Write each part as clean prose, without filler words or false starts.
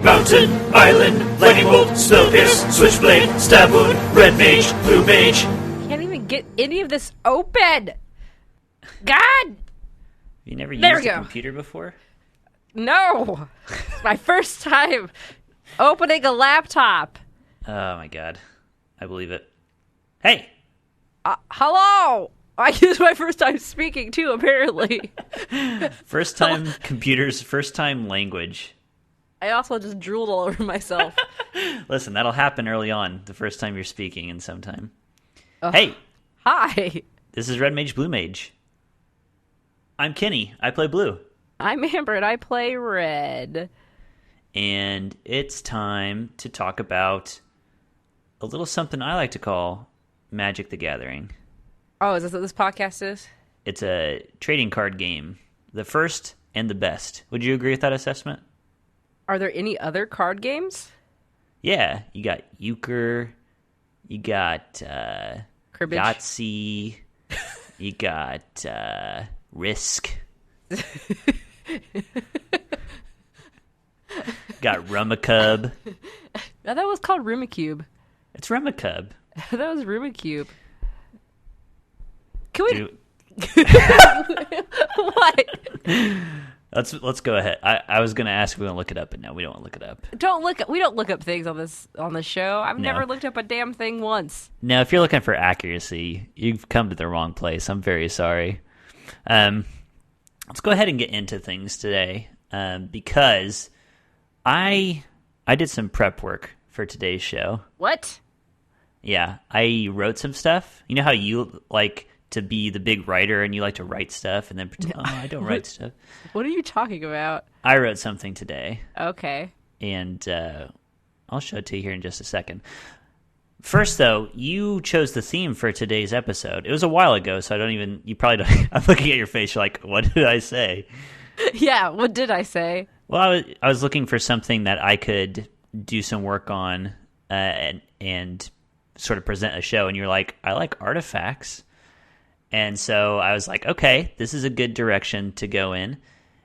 Mountain, Island, Lightning Bolt, Spell Pierce, Switchblade, Stab Wound, Red Mage, Blue Mage. Can't even get any of this open. God! You never used a computer before? No! It's my first time opening a laptop. Oh my god. I believe it. Hey! Hello! This is my first time speaking too, apparently. First time computers, first time language. I also just drooled all over myself. Listen, that'll happen early on, the first time you're speaking in some time. Hey! Hi! This is Red Mage, Blue Mage. I'm Kenny. I play blue. I'm Amber, and I play red. And it's time to talk about a little something I like to call Magic the Gathering. Oh, is this what this podcast is? It's a trading card game. The first and the best. Would you agree with that assessment? Are there any other card games? Yeah. You got Euchre. You got Cribbage. Yahtzee. You got Risk. Got Rummikub. That was called Rummikub. It's Rummikub. That was Rummikub. Can we... What? Let's go ahead. I was going to ask if we want to look it up, but no, we don't want to look it up. We don't look up things on this show. I've never looked up a damn thing once. No, if you're looking for accuracy, you've come to the wrong place. I'm very sorry. Let's go ahead and get into things today, because I did some prep work for today's show. What? Yeah, I wrote some stuff. You know how you like to be the big writer and you like to write stuff and then pretend, I don't write stuff. What are you talking about? I wrote something today. Okay. And I'll show it to you here in just a second. First, though, you chose the theme for today's episode. It was a while ago, so you probably don't. I'm looking at your face, you're like, what did I say? Yeah, what did I say? Well, I was looking for something that I could do some work on and sort of present a show, and you're like, I like artifacts. And so I was like, okay, this is a good direction to go in.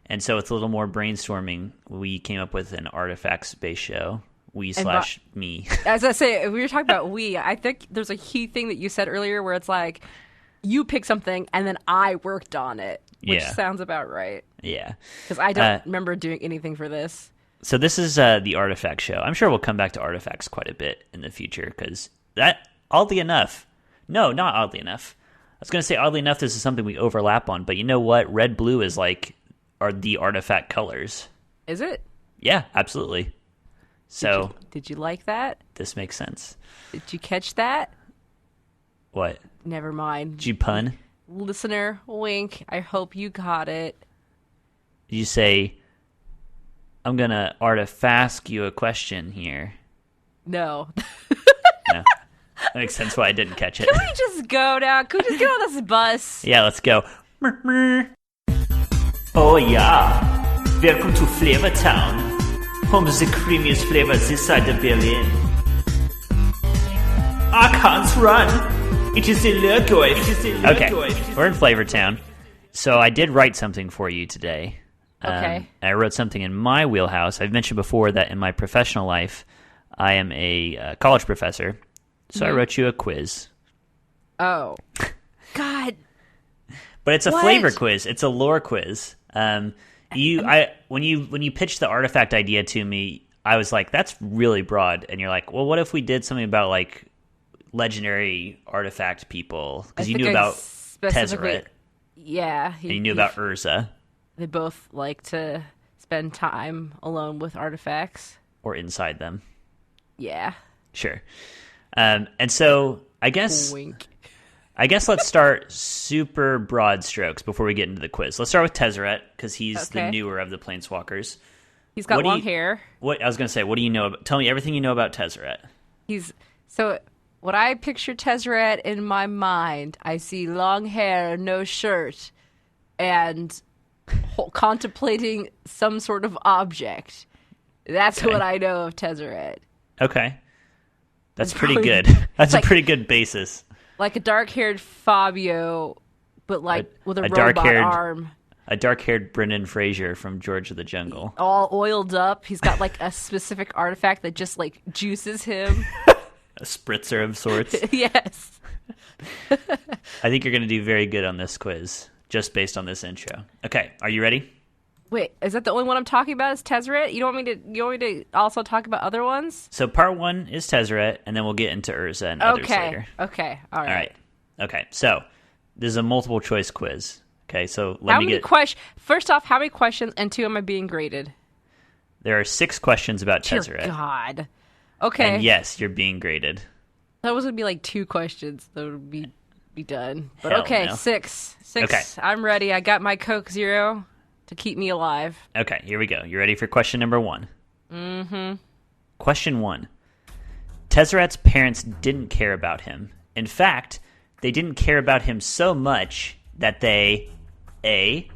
And so with a little more brainstorming, we came up with an artifacts-based show. Me. As I say, we were talking about I think there's a key thing that you said earlier where it's like, you pick something and then I worked on it, which sounds about right. Yeah. Because I don't remember doing anything for this. So this is the Artifact show. I'm sure we'll come back to artifacts quite a bit in the future because oddly enough, no, not oddly enough. I was going to say oddly enough, this is something we overlap on, but you know what? Red, blue are the artifact colors. Is it? Yeah, absolutely. So did you like that? This makes sense. Did you catch that? What? Never mind. Did you pun? Listener, wink. I hope you got it. Did you say, I'm going to ask you a question here? No. No. That makes sense why I didn't catch it. Can we just go now? Can we just get on this bus? Yeah, let's go. Oh yeah. Welcome to Flavor Town. Home of the creamiest flavors this side of Berlin. I can't run. It is illegal. Okay, we're in Flavor Town. So I did write something for you today. Okay. I wrote something in my wheelhouse. I've mentioned before that in my professional life, I am a college professor. So I wrote you a quiz. Oh. God. But it's a flavor quiz. It's a lore quiz. When you pitched the artifact idea to me, I was like, that's really broad. And you're like, well, what if we did something about like legendary artifact people? Because you knew about Tezzeret. Yeah. And you knew about Urza. They both like to spend time alone with artifacts. Or inside them. Yeah. Sure. And so I guess Wink. Let's start super broad strokes before we get into the quiz. Let's start with Tezzeret because he's the newer of the Planeswalkers. He's got long hair. What I was going to say, what do you know? Tell me everything you know about Tezzeret. So when I picture Tezzeret in my mind, I see long hair, no shirt, and contemplating some sort of object. That's what I know of Tezzeret. Okay. That's pretty good. That's a pretty good basis. Like a dark-haired Fabio, but with a robot dark-haired arm. A dark-haired Brendan Fraser from George of the Jungle. All oiled up. He's got like a specific artifact that just like juices him. A spritzer of sorts. Yes. I think you're going to do very good on this quiz, just based on this intro. Okay, are you ready? Wait, is that the only one I'm talking about? Is Tezzeret? You want me to also talk about other ones? So part 1 is Tezzeret, and then we'll get into Urza and others later. Okay. All right. All right. Okay. So this is a multiple choice quiz. Okay. So let me get. First off, how many questions? And 2, am I being graded? There are 6 questions about Tezzeret. Dear God. Okay. And yes, you're being graded. That was gonna be like 2 questions. That would be done. But Hell okay, no. 6. Okay. I'm ready. I got my Coke Zero to keep me alive. Okay. Here we go. You ready for question number 1? Mm-hmm. Question 1. Tezzeret's parents didn't care about him. In fact, they didn't care about him so much that they A.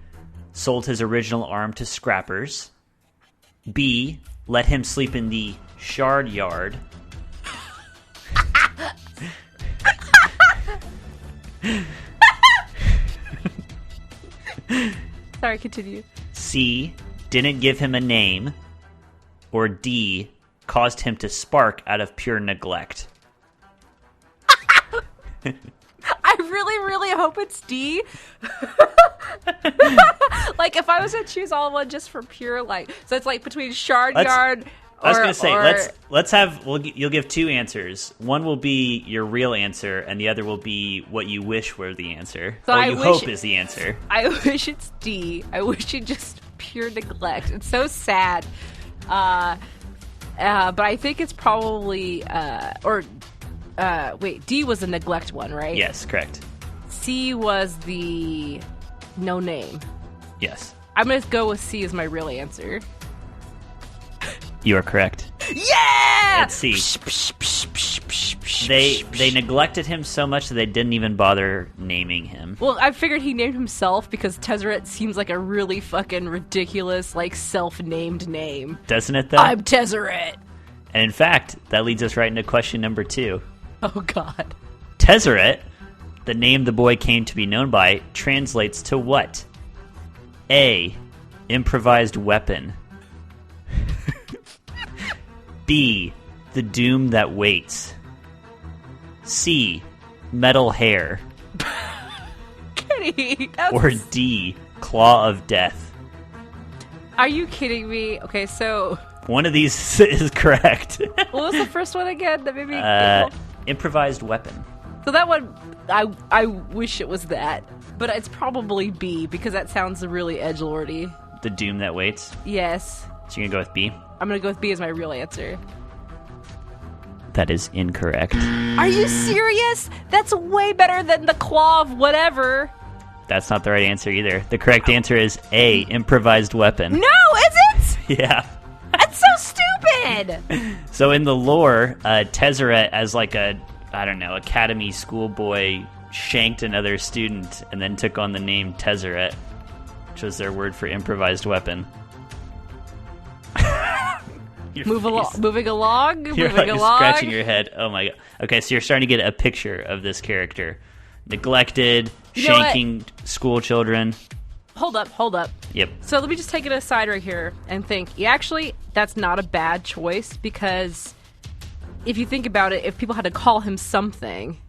sold his original arm to scrappers, B. let him sleep in the shard yard, Sorry, continue. C. didn't give him a name, or D. caused him to spark out of pure neglect. I really, really hope it's D. Like, if I was to choose all one just for pure, like, so it's like between shard yard. I was going to say, let's have, you'll give 2 answers. One will be your real answer, and the other will be what you wish were the answer. So or you hope is the answer. I wish it's D. I wish it just pure neglect. It's so sad. But I think it's probably, wait, D was the neglect one, right? Yes, correct. C was the no name. Yes. I'm going to go with C as my real answer. You are correct. Yeah! Let's see. They neglected him so much that they didn't even bother naming him. Well, I figured he named himself because Tezzeret seems like a really fucking ridiculous, like, self-named name. Doesn't it, though? I'm Tezzeret! And in fact, that leads us right into question number 2. Oh, God. Tezzeret, the name the boy came to be known by, translates to what? A. Improvised weapon. B. The doom that waits. C. Metal hair. Kitty! Or D. Claw of death. Are you kidding me? Okay, so... One of these is correct. What was the first one again? That made me... Improvised weapon. So that one, I wish it was that. But it's probably B, because that sounds really edgelordy. The doom that waits? Yes. So you're going to go with B? I'm going to go with B as my real answer. That is incorrect. Are you serious? That's way better than the claw of whatever. That's not the right answer either. The correct answer is A, improvised weapon. No, is it? Yeah. That's so stupid! So in the lore, Tezzeret, as like a, I don't know, academy schoolboy, shanked another student and then took on the name Tezzeret, which was their word for improvised weapon. Moving along. You're like scratching your head. Oh my god. Okay, so you're starting to get a picture of this character. Neglected, shanking school children. Hold up. Yep. So let me just take it aside right here and think. Actually, that's not a bad choice, because if you think about it, if people had to call him something,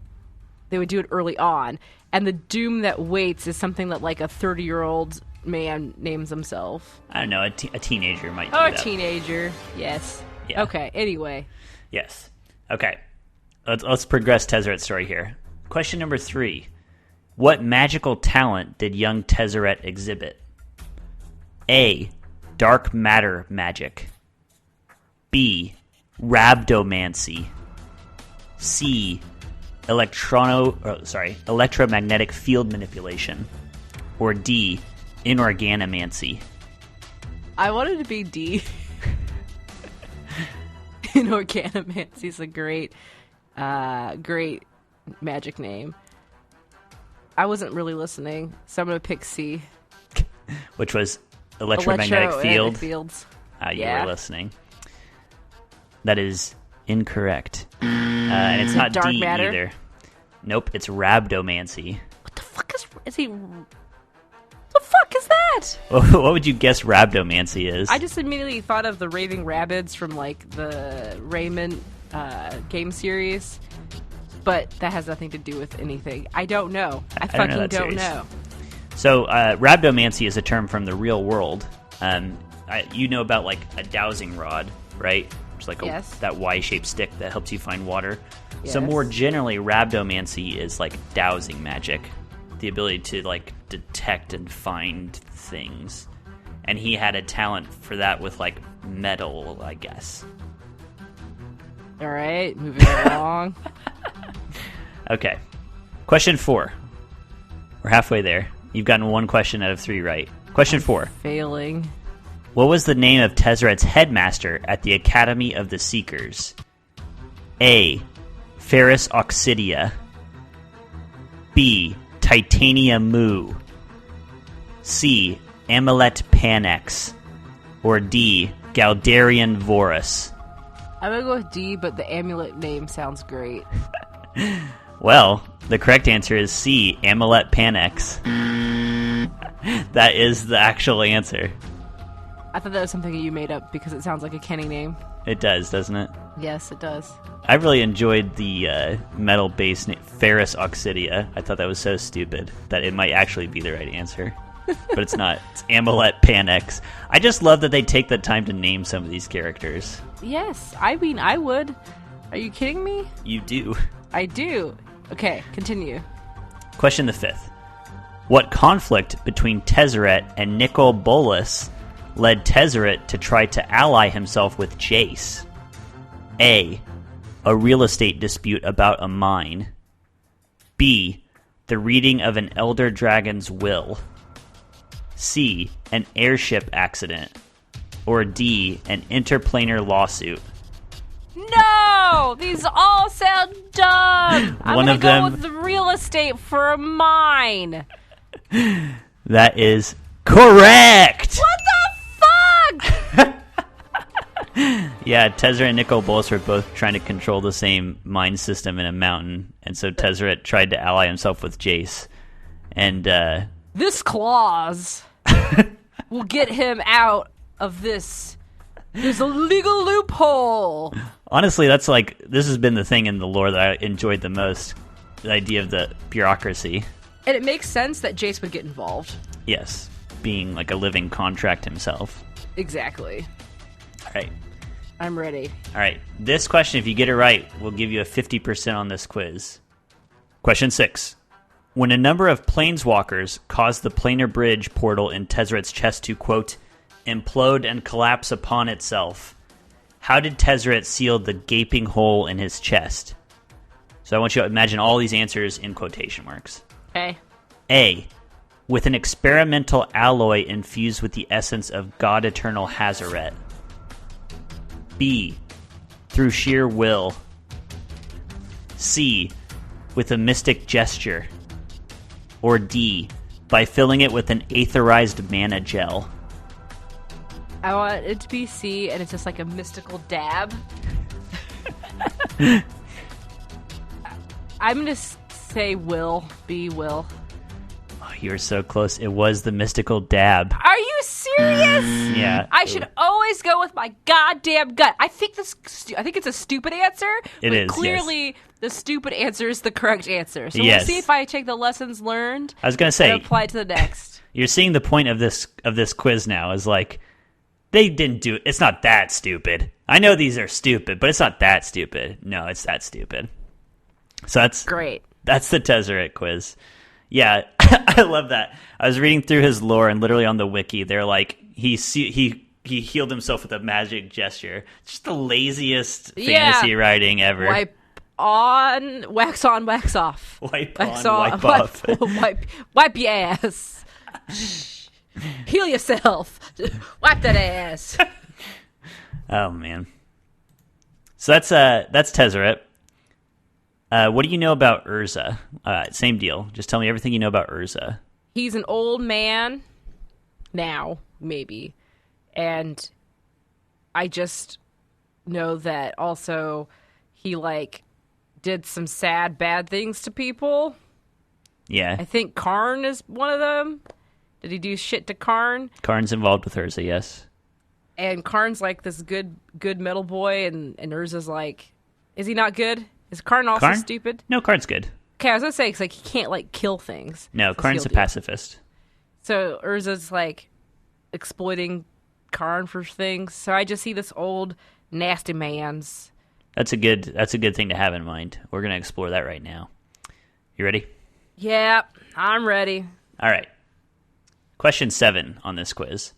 they would do it early on. And the doom that waits is something that like a 30-year-old man names himself. I don't know, a teenager might do that. Oh, a teenager. Yes. Yeah. Okay, anyway. Yes. Okay. Let's progress Tezzeret's story here. Question number 3. What magical talent did young Tezzeret exhibit? A. Dark matter magic. B. Rhabdomancy. C. Electromagnetic field manipulation. Or D. Inorganomancy. I wanted to be D. Inorganomancy is a great magic name. I wasn't really listening, so I'm going to pick C. Which was electromagnetic fields. You were listening. That is incorrect. And it's not dark D matter? either. Nope, it's rhabdomancy. What the fuck is he... What the fuck is that? What? What would you guess rhabdomancy is? I just immediately thought of the Raving Rabbids from like the Rayman game series, but that has nothing to do with anything. I don't know. I fucking don't know. So rhabdomancy is a term from the real world. You know about like a dowsing rod, right? It's like that Y-shaped stick that helps you find water. Yes. So more generally, rhabdomancy is like dowsing magic, the ability to like detect and find things. And he had a talent for that with like metal, I guess. All right, moving along. Okay. Question 4. We're halfway there. You've gotten 1 question out of 3 right. Question 4. Failing. What was the name of Tezzeret's headmaster at the Academy of the Seekers? A. Ferris Oxidia. B. Titania Mu. C. Amulet Panex. Or D. Galdarian Vorus. I'm gonna go with D, but the amulet name sounds great. Well, the correct answer is C. Amulet Panex. That is the actual answer. I thought that was something you made up because it sounds like a Kenny name. It does, doesn't it? Yes, it does. I really enjoyed the metal-based name, Ferris Oxidia. I thought that was so stupid that it might actually be the right answer. But it's not. It's Amulet Panex. I just love that they take the time to name some of these characters. Yes, I mean, I would. Are you kidding me? You do. I do. Okay, continue. Question the 5th. What conflict between Tezzeret and Nicol Bolas led Tezzeret to try to ally himself with Jace? A. A real estate dispute about a mine. B. The reading of an elder dragon's will. C. An airship accident. Or D. An interplanar lawsuit. No! These all sound dumb! I'm One of gonna them... go with the real estate for a mine! That is correct! What the fuck?! Yeah, Tezzeret and Nicol Bolas were both trying to control the same mine system in a mountain, and so Tezzeret tried to ally himself with Jace. And, This clause will get him out of this. There's a legal loophole! honestly, that's like, this has been the thing in the lore that I enjoyed the most. The idea of the bureaucracy. And it makes sense that Jace would get involved. Yes, being like a living contract himself. Exactly. All right. I'm ready. All right. This question, if you get it right, will give you a 50% on this quiz. Question 6. When a number of planeswalkers caused the planar bridge portal in Tezzeret's chest to, quote, implode and collapse upon itself, how did Tezzeret seal the gaping hole in his chest? So I want you to imagine all these answers in quotation marks. Okay. A. With an experimental alloy infused with the essence of God Eternal Hazaret. B. Through sheer will. C. With a mystic gesture. Or D. By filling it with an aetherized mana gel. I want it to be C, and it's just like a mystical dab. I'm gonna say will. B, will. Oh, you were so close. It was the mystical dab. Are you serious? Yeah. I should always go with my goddamn gut. I think it's a stupid answer. It but is, clearly yes. The stupid answer is the correct answer. So Yes. we'll see if I take the lessons learned. I was going to say, and apply it to the next. You're seeing the point of this quiz now is like, they didn't do it. It's not that stupid. I know these are stupid, but it's not that stupid. No, it's that stupid. So that's Great. That's the Tezzeret quiz. Yeah, I love that. I was reading through his lore, and literally on the wiki, they're like, he healed himself with a magic gesture. It's just the laziest fantasy writing ever. Wipe on, wax on, wax off. Wipe Wax on, wipe off. Wipe your ass. Heal yourself. Wipe that ass. Oh man. So that's Tezzeret. What do you know about Urza? Same deal. Just tell me everything you know about Urza. He's an old man now, maybe. And I just know that also he did some sad bad things to people. Yeah. I think Karn is one of them. Did he do shit to Karn? Karn's involved with Urza, yes. And Karn's like this good metal boy, and Urza's like, is he not good? Is Karn also stupid? No, Karn's good. Okay, I was gonna say, cause like he can't like kill things. No, Karn's a pacifist. So Urza's like exploiting Karn for things. So I just see this old nasty man's. That's a good thing to have in mind. We're gonna explore that right now. You ready? Yeah, I'm ready. All right. Question 7 on this quiz.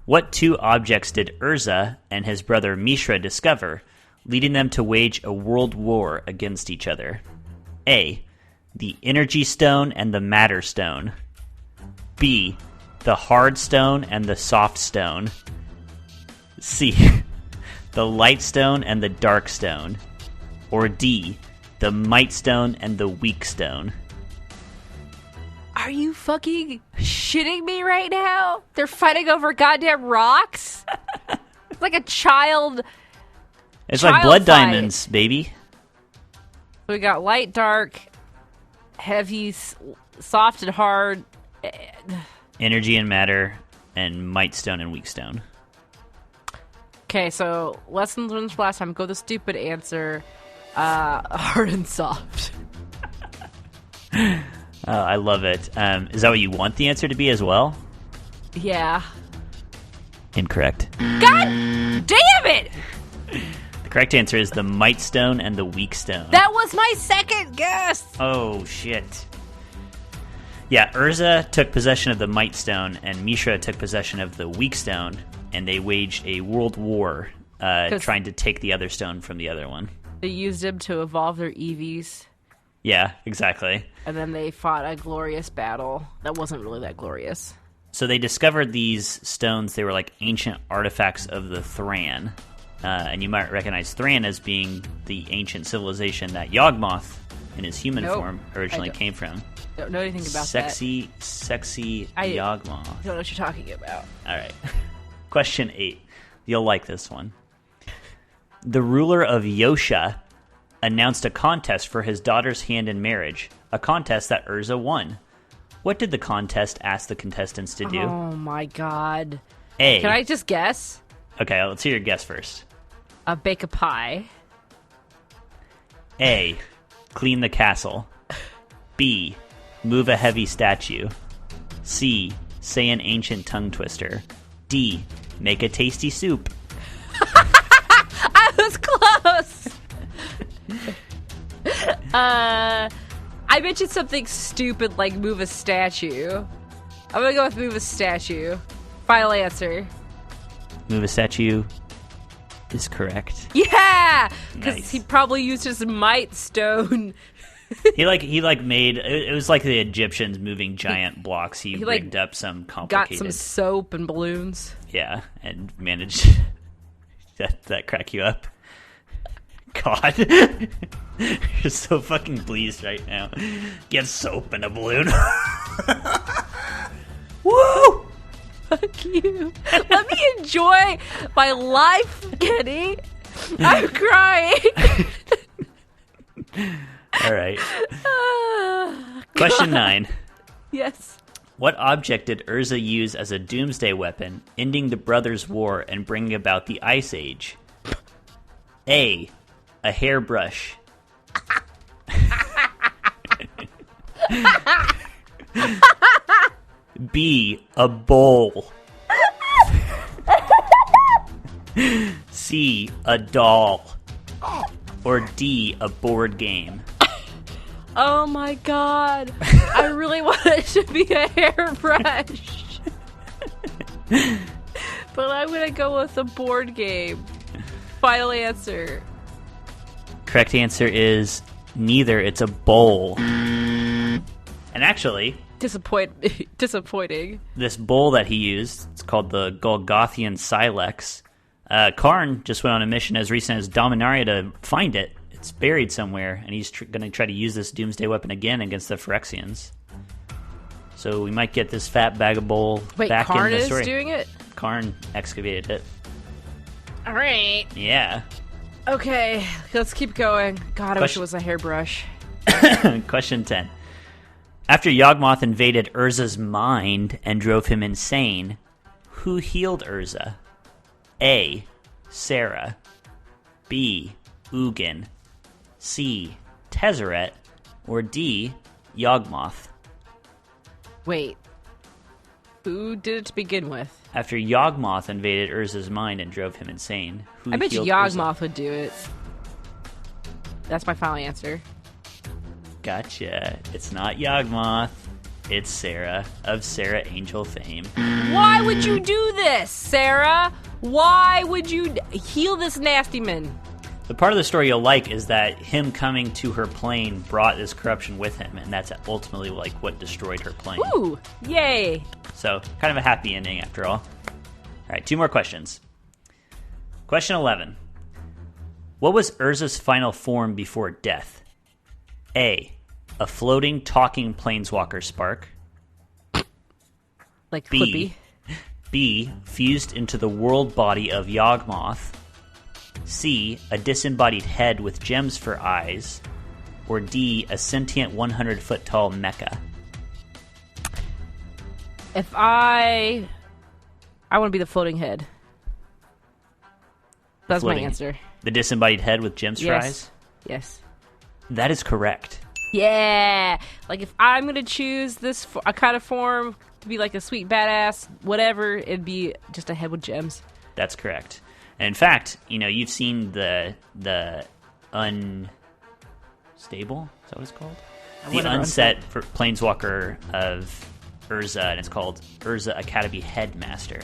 What 2 objects did Urza and his brother Mishra discover, leading them to wage a world war against each other? A. The energy stone and the matter stone. B. The hard stone and the soft stone. C. The light stone and the dark stone. Or D. The might stone and the weak stone. Are you fucking shitting me right now? They're fighting over goddamn rocks? It's like a child. It's like blood diamonds, baby. We got light, dark, heavy, soft, and hard. Energy and matter, and might stone and weak stone. Okay, so lessons learned from last time. Go the stupid answer. Hard and soft. Oh, I love it. Is that what you want the answer to be as well? Yeah. Incorrect. God damn it! The correct answer is the might stone and the weak stone. That was my second guess! Oh, shit. Yeah, Urza took possession of the might stone, and Mishra took possession of the weak stone, and they waged a world war trying to take the other stone from the other one. They used him to evolve their EVs. Yeah, exactly. And then they fought a glorious battle that wasn't really that glorious. So they discovered these stones. They were like ancient artifacts of the Thran. And you might recognize Thran as being the ancient civilization that Yawgmoth, in his human form, originally came from. Don't know anything about Sexy Yawgmoth. Don't know what you're talking about. All right. Question 8. You'll like this one. The ruler of Yosha announced a contest for his daughter's hand in marriage, a contest that Urza won. What did the contest ask the contestants to do? Oh my god. A. Can I just guess? Okay, let's hear your guess first. Bake a pie. A. Clean the castle. B. Move a heavy statue. C. Say an ancient tongue twister. D. Make a tasty soup. I was close! I mentioned something stupid like move a statue. I'm gonna go with move a statue. Final answer. Move a statue is correct. Yeah! Because Nice. he probably used his might stone. He made it was like the Egyptians moving giant blocks. He rigged up some Got complicated some soap and balloons. Yeah, and managed that crack you up. God. You're so fucking pleased right now. Get soap in a balloon. Woo! Fuck you. Let me enjoy my life, Kenny. I'm crying. All right. Question 9. Yes. What object did Urza use as a doomsday weapon, ending the Brothers' War and bringing about the Ice Age? A. A hairbrush. B. A bowl. C. A doll. Or D. A board game. Oh my god. I really want it to be a hairbrush. But I'm gonna go with a board game. Final answer. Correct answer is neither. It's a bowl. And actually, disappointing. this bowl that he used, it's called the Golgothian Silex. Karn just went on a mission as recent as Dominaria to find it. It's buried somewhere, and he's going to try to use this doomsday weapon again against the Phyrexians. So we might get this fat bag of bowl back Karn in the is story. doing it? Karn excavated it. All right. Yeah. Okay, let's keep going. God, I wish it was a hairbrush. Question 10. After Yawgmoth invaded Urza's mind and drove him insane, who healed Urza? A. Sarah. B. Ugin. C. Tezzeret. Or D. Yawgmoth. Wait. Who did it to begin with? After Yawgmoth invaded Urza's mind and drove him insane, who I bet you healed Yawgmoth Urza? would do it. That's my final answer. Gotcha. It's not Yawgmoth. It's Sarah of Sarah Angel fame. Why would you do this, Sarah? Why would you heal this nasty man? The part of the story you'll like is that him coming to her plane brought this corruption with him, and that's ultimately like what destroyed her plane. Ooh, yay. So, kind of a happy ending after all. All right, 2 more questions. Question 11. What was Urza's final form before death? A. A floating, talking planeswalker spark. Like B. Clippy. B. Fused into the world body of Yawgmoth. C. A disembodied head with gems for eyes. Or D. A sentient 100-foot-tall mecha. If I want to be the floating head. That's Floating- my answer. The disembodied head with gems for eyes? Yes. That is correct. Yeah. Like if I'm going to choose this a kind of form to be like a sweet badass, whatever, it'd be just a head with gems. That's correct. And in fact, you've seen the unstable, is that what it's called? The Whatever, unset for Planeswalker of Urza, and it's called Urza Academy Headmaster.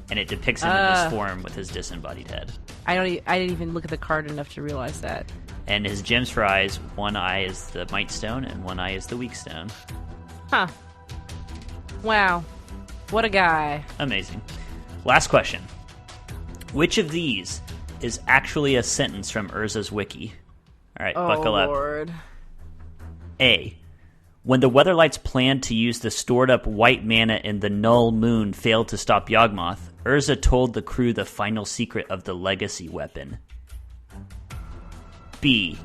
And it depicts him in this form with his disembodied head. I didn't even look at the card enough to realize that. And his gems for eyes, one eye is the Might Stone and one eye is the Weak Stone. Huh. Wow. What a guy. Amazing. Last question. Which of these is actually a sentence from Urza's wiki? All right, buckle up. Lord. A. When the Weatherlights planned to use the stored-up white mana in the Null Moon failed to stop Yawgmoth, Urza told the crew the final secret of the legacy weapon. B.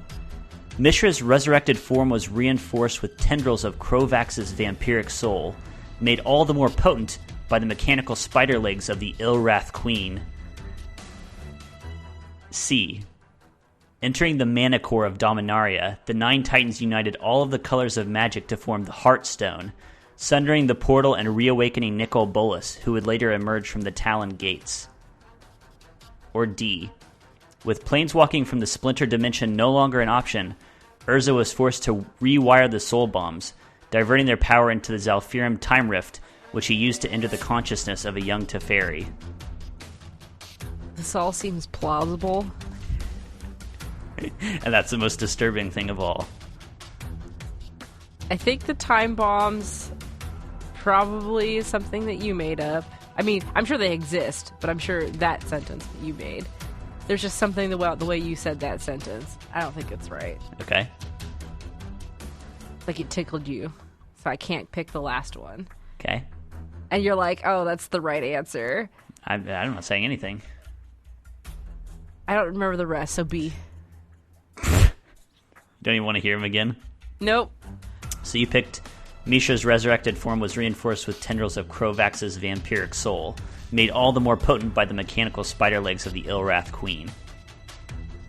Mishra's resurrected form was reinforced with tendrils of Krovax's vampiric soul, made all the more potent by the mechanical spider legs of the Ilrath Queen. C. Entering the mana core of Dominaria, the 9 Titans united all of the colors of magic to form the Heartstone, sundering the portal and reawakening Nicol Bolas, who would later emerge from the Talon Gates. Or D. With planeswalking from the Splinter Dimension no longer an option, Urza was forced to rewire the Soul Bombs, diverting their power into the Zalfirim Time Rift, which he used to enter the consciousness of a young Teferi. This all seems plausible. And that's the most disturbing thing of all. I think the time bombs probably is something that you made up. I mean, I'm sure they exist, but I'm sure that sentence that you made. There's just something about the way you said that sentence. I don't think it's right. Okay. Like it tickled you. So I can't pick the last one. Okay. And you're like, oh, that's the right answer. I'm not saying anything. I don't remember the rest, so B. Don't even want to hear him again? Nope. So you picked Mishra's resurrected form was reinforced with tendrils of Krovax's vampiric soul, made all the more potent by the mechanical spider legs of the Ilrath Queen.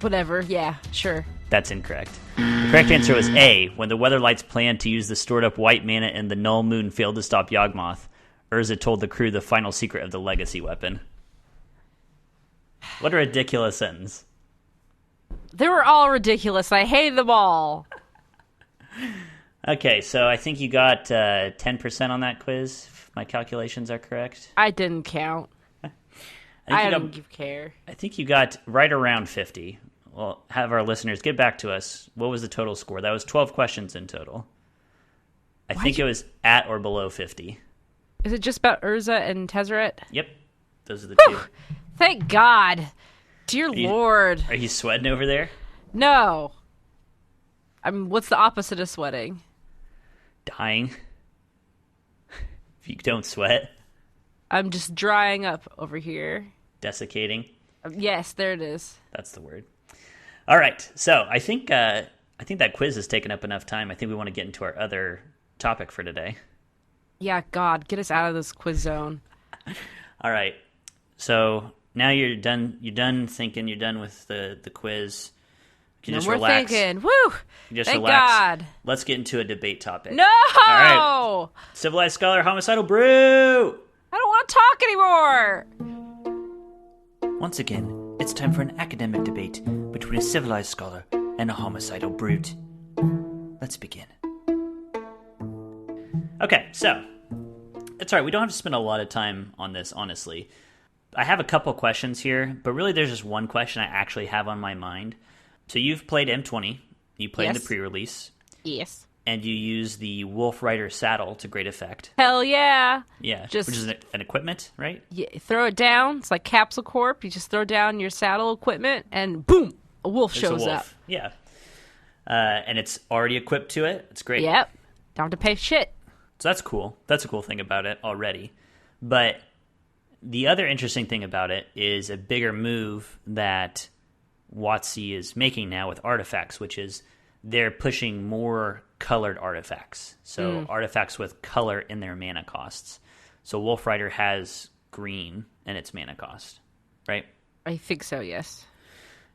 Whatever, yeah, sure. That's incorrect. The correct answer was A. When the Weatherlights planned to use the stored-up white mana in the Null Moon failed to stop Yawgmoth, Urza told the crew the final secret of the legacy weapon. What a ridiculous sentence. They were all ridiculous. I hated them all. Okay, so I think you got 10% on that quiz, if my calculations are correct. I didn't count. I don't care. I think you got right around 50. We'll have our listeners get back to us. What was the total score? That was 12 questions in total. I think it was at or below 50. Is it just about Urza and Tezzeret? Yep. Those are the Whew! two. Thank God. Dear Lord. Are you sweating over there? No. What's the opposite of sweating? Dying. If you don't sweat. I'm just drying up over here. Desiccating. Yes, there it is. That's the word. All right. So I think that quiz has taken up enough time. I think we want to get into our other topic for today. Yeah, God, get us out of this quiz zone. All right. So now you're done. You're done thinking. You're done with the quiz. You can No just more relax. thinking. Woo! Just Thank relax. God. Let's get into a debate topic. No! All right. Civilized scholar, homicidal brew. I don't want to talk anymore. Once again, it's time for an academic debate between a civilized scholar and a homicidal brute. Let's begin. Okay, so it's all right. We don't have to spend a lot of time on this, honestly. I have a couple questions here, but really there's just one question I actually have on my mind. So you've played M20. You played Yes. the pre-release. Yes. And you use the Wolf Rider saddle to great effect. Hell yeah. Yeah, Just- which is an equipment, right? Yeah, throw it down. It's like Capsule Corp. You just throw down your saddle equipment, and boom, a wolf There's shows a wolf. up. Yeah. And it's already equipped to it. It's great. Yep. Don't have to pay shit. So that's cool. That's a cool thing about it already. But the other interesting thing about it is a bigger move that WotC is making now with artifacts, which is they're pushing more colored artifacts. So artifacts with color in their mana costs. So Wolf Rider has green in its mana cost, right? I think so, yes.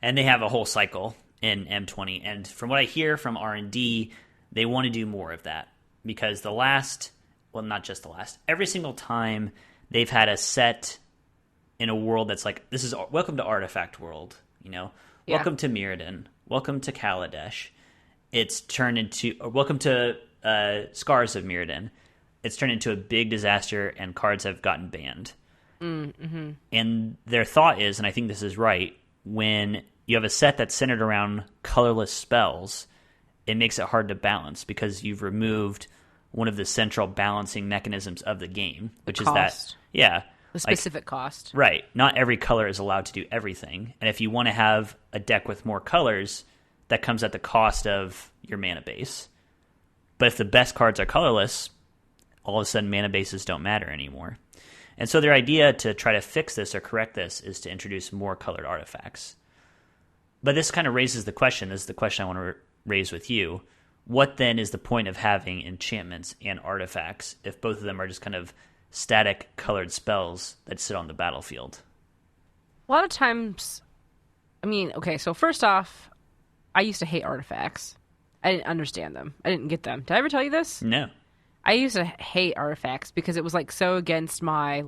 And they have a whole cycle in M20. And from what I hear from R&D, they want to do more of that. Because not just the last, every single time they've had a set in a world that's like, this is welcome to Artifact World, Yeah. welcome to Mirrodin, welcome to Kaladesh. It's turned into, welcome to Scars of Mirrodin. It's turned into a big disaster and cards have gotten banned. Mm-hmm. And their thought is, and I think this is right, when you have a set that's centered around colorless spells, it makes it hard to balance because you've removed one of the central balancing mechanisms of the game, which is cost. the specific cost. Right. Not every color is allowed to do everything. And if you want to have a deck with more colors, that comes at the cost of your mana base. But if the best cards are colorless, all of a sudden mana bases don't matter anymore. And so their idea to try to fix this or correct this is to introduce more colored artifacts. But this kind of raises the question, this is the question I want to raise with you. What then is the point of having enchantments and artifacts if both of them are just kind of static colored spells that sit on the battlefield? A lot of times, so first off, I used to hate artifacts. I didn't understand them. I didn't get them. Did I ever tell you this? No. I used to hate artifacts because it was like so against my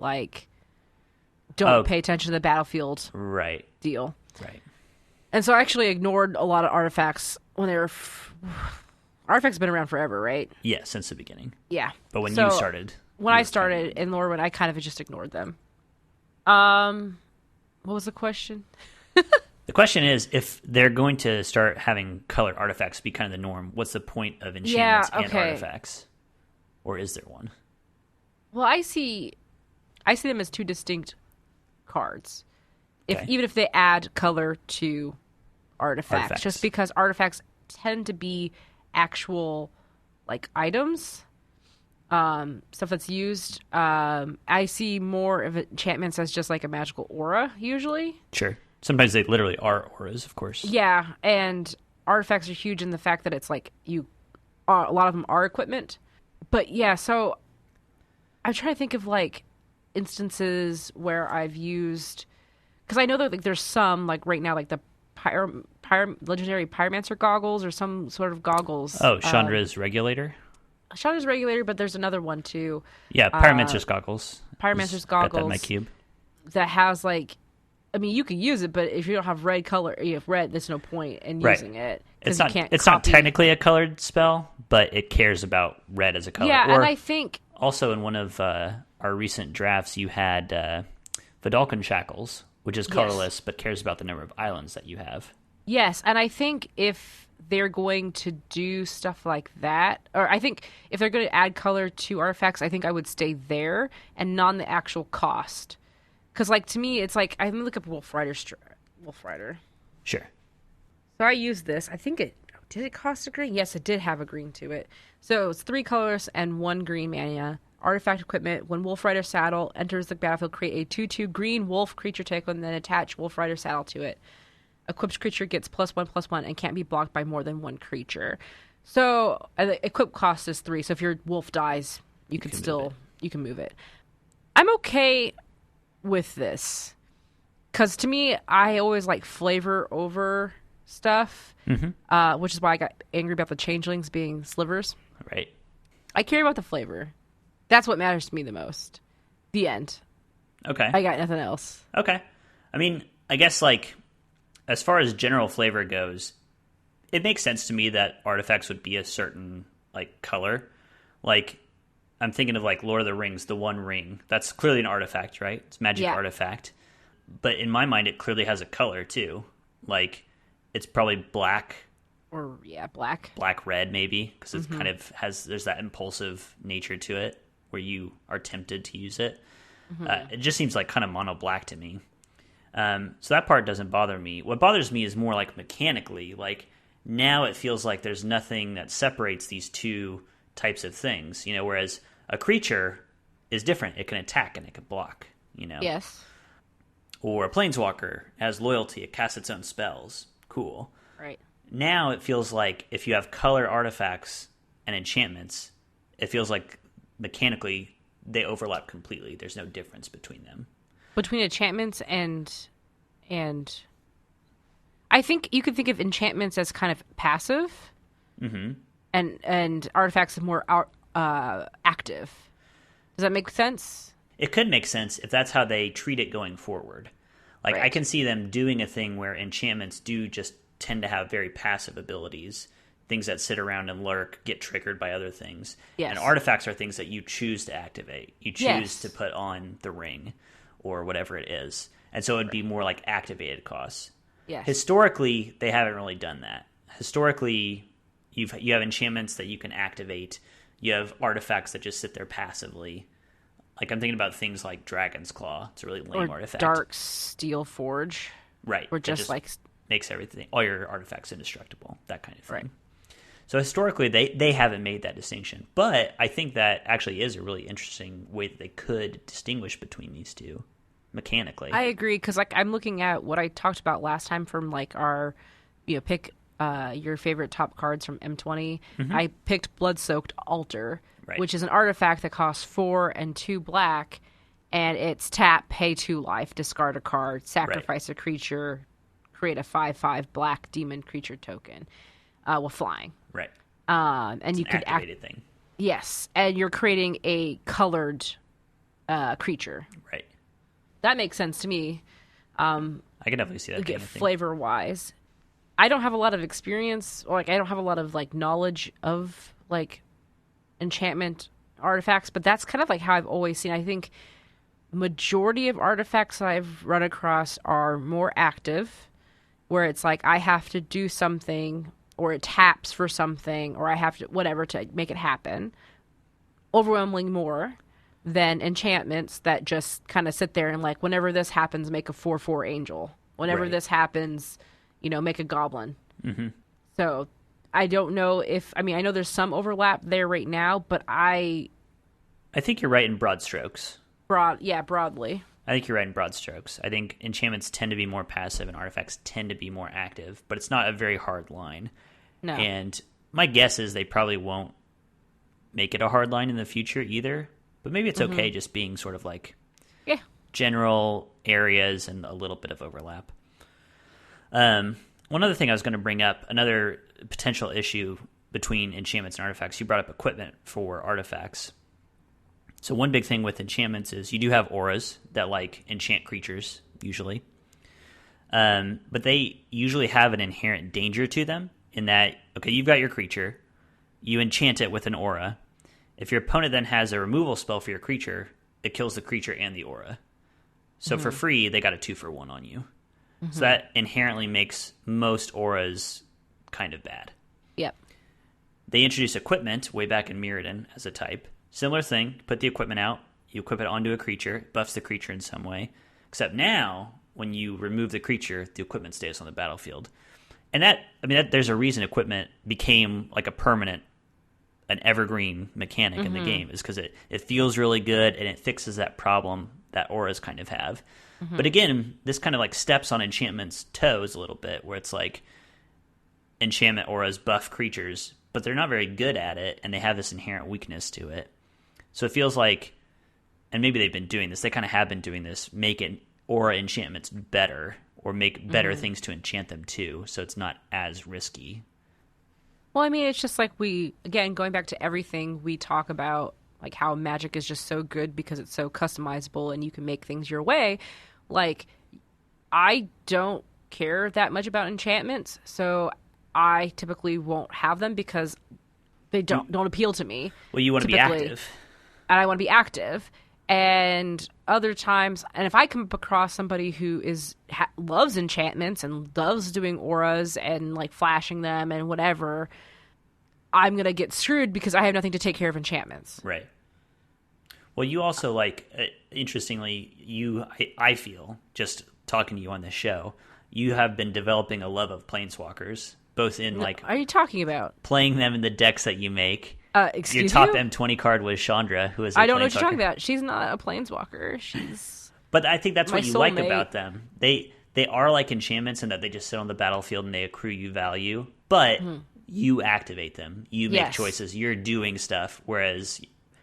don't pay attention to the battlefield Right. deal. Right. And so I actually ignored a lot of artifacts when they were... Artifacts have been around forever, right? Yeah, since the beginning. Yeah. But when So, you started... When I started in Lorwyn, I kind of just ignored them. What was the question? The question is, if they're going to start having colored artifacts be kind of the norm, what's the point of enchantments and artifacts? Or is there one? Well, I see them as two distinct cards. Okay. Even if they add color to artifacts, just because artifacts tend to be actual items, stuff that's used. I see more of enchantments as just like a magical aura usually. Sure. Sometimes they literally are auras, of course. Yeah, and artifacts are huge in the fact that it's a lot of them are equipment. But yeah, so I'm trying to think of instances where I've used, because I know that there's some right now the legendary pyromancer goggles or some sort of goggles. Oh, Chandra's regulator? Chandra's regulator, but there's another one too. Yeah, pyromancer's goggles. Pyromancer's Got that in goggles. my cube. That has you could use it, but if you don't have red color, you have red, there's no point in using it. It's You not. can't It's not copy. technically a colored spell, but it cares about red as a color. Yeah, Or and I think also in one of our recent drafts, you had Vidalcan Shackles, which is colorless but cares about the number of islands that you have. yes, and I think if they're going to do stuff like that, or I think if they're going to add color to artifacts, I think I would stay there and not on the actual cost. Because, to me, it's I'm going to look up Wolf Rider. Sure. So I used this. I think did it cost a green? Yes, it did have a green to it. So it's 3 colors and 1 green mana. Artifact equipment. When Wolf Rider saddle enters the battlefield, create a 2/2 green wolf creature token, and then attach Wolf Rider saddle to it. Equipped creature gets +1/+1 and can't be blocked by more than one creature. So the equip cost is 3. So if your wolf dies, you can move move it. I'm okay with this because to me, I always like flavor over stuff, which is why I got angry about the changelings being slivers. Right. I care about the flavor. That's what matters to me the most. The end. Okay. I got nothing else. Okay. I mean, I guess, like, as far as general flavor goes, it makes sense to me that artifacts would be a certain, like, color. Like, I'm thinking of, like, Lord of the Rings, the One Ring. That's clearly an artifact, right? It's a magic artifact. But in my mind, it clearly has a color, too. Like, it's probably black. Or, black. Black-red, maybe, because it kind of has, there's that impulsive nature to it where you are tempted to use it. It just seems like kind of mono-black to me. So that part doesn't bother me. What bothers me is more like mechanically. Like, now it feels like there's nothing that separates these two types of things, you know, whereas a creature is different. It can attack and it can block, you know. Yes. Or a planeswalker has loyalty. It casts its own spells. Cool. Right. Now it feels like if you have color artifacts and enchantments, it feels like mechanically they overlap completely. There's no difference between them. Between enchantments and I think you could think of enchantments as kind of passive, and artifacts as more active. Does that make sense? It could make sense if that's how they treat it going forward. Like, Right. I can see them doing a thing where enchantments do just tend to have very passive abilities. Things that sit around and lurk get triggered by other things. Yes. And artifacts are things that you choose to activate. You choose Yes. to put on the ring or whatever it is. And so it'd be more like activated costs. Yes. Historically, they haven't really done that. Historically, you have enchantments that you can activate. You have artifacts that just sit there passively. Like, I'm thinking about things like Dragon's Claw. It's a really lame or artifact. Dark Steel Forge. Right. Or That just like makes everything, all your artifacts indestructible, that kind of thing. Right. So historically, they haven't made that distinction. But I think that actually is a really interesting way that they could distinguish between these two mechanically. I agree because like I'm looking at what I talked about last time from like our, pick your favorite top cards from M20. I picked Blood-Soaked Altar, Right. which is an artifact that costs 4 and 2 black, and it's tap, pay 2 life, discard a card, sacrifice a creature, create a 5/5 black demon creature token, with flying. Right. And you An could activated thing. Yes, and you're creating a colored creature. Right. That makes sense to me. I can definitely see that being a thing. Flavor wise, I don't have a lot of experience, or like I don't have a lot of like knowledge of like enchantment artifacts, but that's kind of like how I've always seen. I think majority of artifacts that I've run across are more active, where it's like I have to do something, or it taps for something, or I have to whatever to make it happen. Overwhelmingly more than enchantments that just kind of sit there and like whenever this happens, make a 4/4 angel. Whenever Right. this happens, make a goblin. So I don't know if I know there's some overlap there right now, but I think you're right in broad strokes. broadly. I think you're right in broad strokes. I think enchantments tend to be more passive and artifacts tend to be more active, but it's not a very hard line. No. And my guess is they probably won't make it a hard line in the future either. But maybe it's okay just being sort of like general areas and a little bit of overlap. One other thing I was going to bring up, another potential issue between enchantments and artifacts, you brought up equipment for artifacts. So one big thing with enchantments is you do have auras that like enchant creatures, usually. But they usually have an inherent danger to them in that, okay, you've got your creature, you enchant it with an aura. If your opponent then has a removal spell for your creature, it kills the creature and the aura. So for free, they got a 2-for-1 on you. So that inherently makes most auras kind of bad. Yep. They introduced equipment way back in Mirrodin as a type. Similar thing, put the equipment out, you equip it onto a creature, it buffs the creature in some way. Except now, when you remove the creature, the equipment stays on the battlefield. And there's a reason equipment became like a permanent, an evergreen mechanic in the game, is because it feels really good and it fixes that problem that auras kind of have. But again, this kind of like steps on enchantment's toes a little bit, where it's like enchantment auras buff creatures, but they're not very good at it, and they have this inherent weakness to it. So it feels like, and maybe they've been doing this, they kind of have been doing this, make aura enchantments better, or make better things to enchant them too, so it's not as risky. Well, I mean, it's just like again, going back to everything we talk about, like how magic is just so good because it's so customizable and you can make things your way. Like, I don't care that much about enchantments, so I typically won't have them because they don't appeal to me. Well, you want to be active. And I want to be active. And other times, and if I come across somebody who loves enchantments and loves doing auras and like flashing them and whatever, I'm going to get screwed because I have nothing to take care of enchantments. Right. Well, you also interestingly, I feel, just talking to you on this show, you have been developing a love of planeswalkers, both in What are you talking about? Playing them in the decks that you make. Excuse Your top you? M20 card was Chandra, who is a I don't know what planeswalker. you're talking about. She's not a planeswalker. She's But I think that's my what you like soulmate. about them. They are like enchantments in that they just sit on the battlefield and they accrue you value, but you activate them. You make choices. You're doing stuff, whereas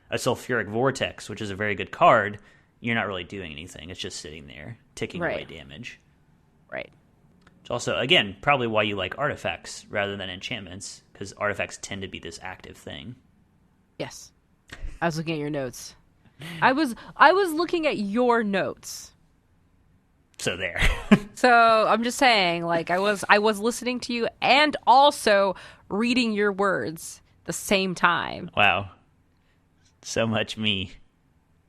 a Sulfuric Vortex, which is a very good card, you're not really doing anything. It's just sitting there, ticking away damage. right. It's also, again, probably why you like artifacts rather than enchantments, because artifacts tend to be this active thing. Yes. I was looking at your notes. I was looking at your notes. So there. So I'm just saying, like, I was listening to you and also reading your words the same time. Wow. So much me.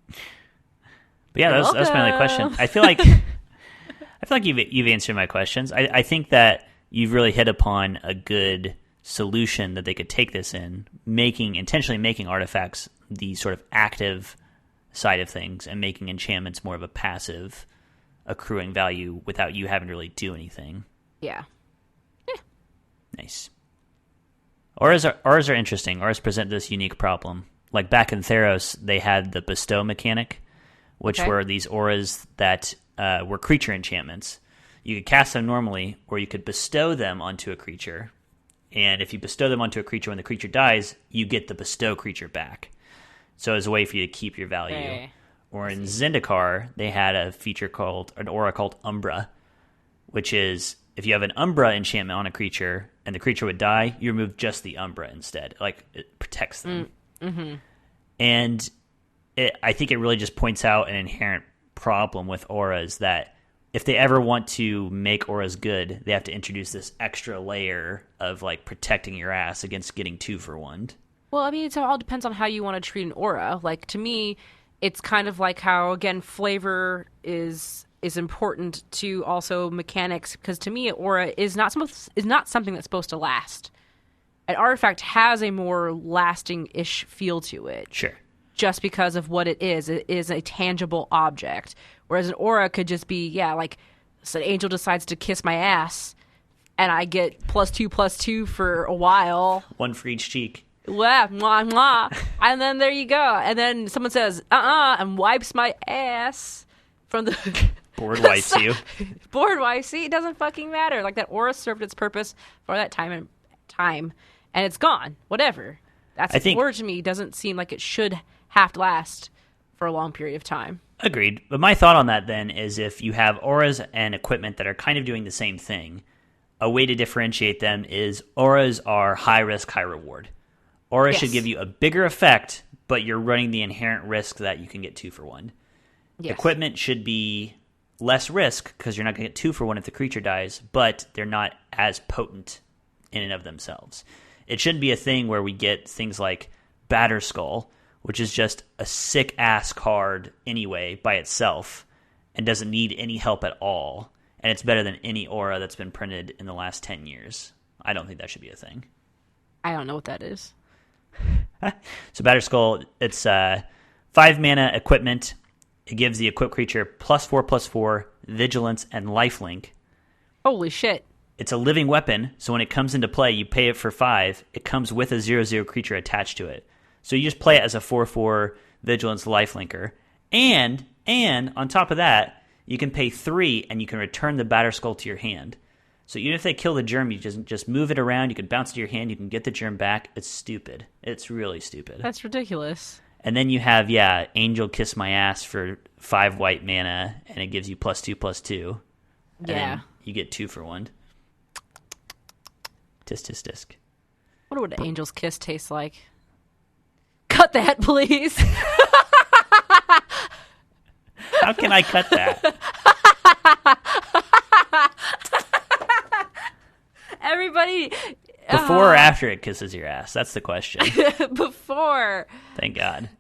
But yeah, that was my only question. I feel like you've answered my questions. I think that you've really hit upon a good solution that they could take this in, intentionally making artifacts the sort of active side of things and making enchantments more of a passive accruing value without you having to really do anything. Yeah. Nice. Auras are interesting. Auras present this unique problem. Like back in Theros, they had the bestow mechanic, which were these auras that were creature enchantments. You could cast them normally, or you could bestow them onto a creature. And if you bestow them onto a creature, when the creature dies, you get the bestow creature back. So it's a way for you to keep your value. Okay. Or in Zendikar, they had an aura called Umbra, which is if you have an Umbra enchantment on a creature and the creature would die, you remove just the Umbra instead. Like, it protects them. Mm-hmm. And I think it really just points out an inherent problem with auras that if they ever want to make auras good, they have to introduce this extra layer of like protecting your ass against getting 2-for-1. Well, I mean, it all depends on how you want to treat an aura. Like, to me, it's kind of like how, again, flavor is important to also mechanics, because to me, an aura is not something that's supposed to last. An artifact has a more lasting-ish feel to it. Sure. Just because of what it is. It is a tangible object. Whereas an aura could just be, like, so an angel decides to kiss my ass, and I get +2/+2 for a while. One for each cheek. Mwah, mwah, mwah. And then there you go. And then someone says, and wipes my ass from the... Board wipes you. Board wipes. See, it doesn't fucking matter. Like, that aura served its purpose for that time, and it's gone. Whatever. Aura to me doesn't seem like it should have to last for a long period of time. Agreed. But my thought on that then is if you have auras and equipment that are kind of doing the same thing, a way to differentiate them is auras are high risk, high reward. Auras should give you a bigger effect, but you're running the inherent risk that you can get 2-for-1. Yes. Equipment should be less risk because you're not going to get 2-for-1 if the creature dies, but they're not as potent in and of themselves. It shouldn't be a thing where we get things like Batterskull, which is just a sick-ass card anyway by itself and doesn't need any help at all, and it's better than any aura that's been printed in the last 10 years. I don't think that should be a thing. I don't know what that is. So Batterskull, it's 5-mana equipment. It gives the equipped creature +4/+4, vigilance, and lifelink. Holy shit. It's a living weapon, so when it comes into play, you pay it for 5. It comes with a 0/0 creature attached to it. So you just play it as a 4/4 vigilance lifelinker. And on top of that, you can pay 3 and you can return the Batterskull to your hand. So even if they kill the germ, you just move it around. You can bounce it to your hand. You can get the germ back. It's stupid. It's really stupid. That's ridiculous. And then you have, Angel Kiss My Ass for 5 white mana, and it gives you +2/+2. And then you get 2 for 1. Tisk, tisk, tisk. I wonder what an Angel's Kiss tastes like. Cut that, please. How can I cut that? Everybody. Before or after it kisses your ass? That's the question. Before. Thank God.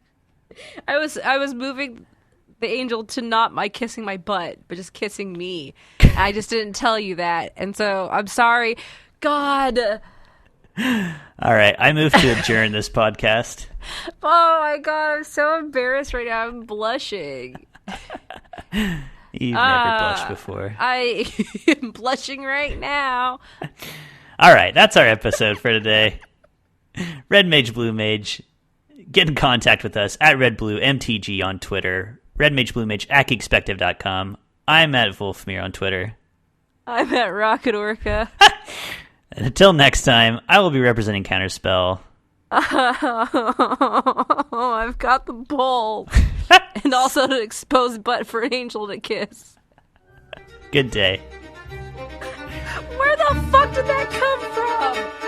I was moving the angel to not my kissing my butt, but just kissing me. I just didn't tell you that. And so I'm sorry. God. All right. I move to adjourn this podcast. Oh my God. I'm so embarrassed right now. I'm blushing. You've never blushed before. I am blushing right now. All right. That's our episode for today. Red Mage, Blue Mage. Get in contact with us at RedBlueMTG on Twitter. Red Mage, Blue Mage at Geekspective.com. I'm at Wolfmere on Twitter. I'm at Rocket Orca. And until next time, I will be representing Counterspell. Oh, I've got the bowl. And also an exposed butt for an angel to kiss. Good day. Where the fuck did that come from?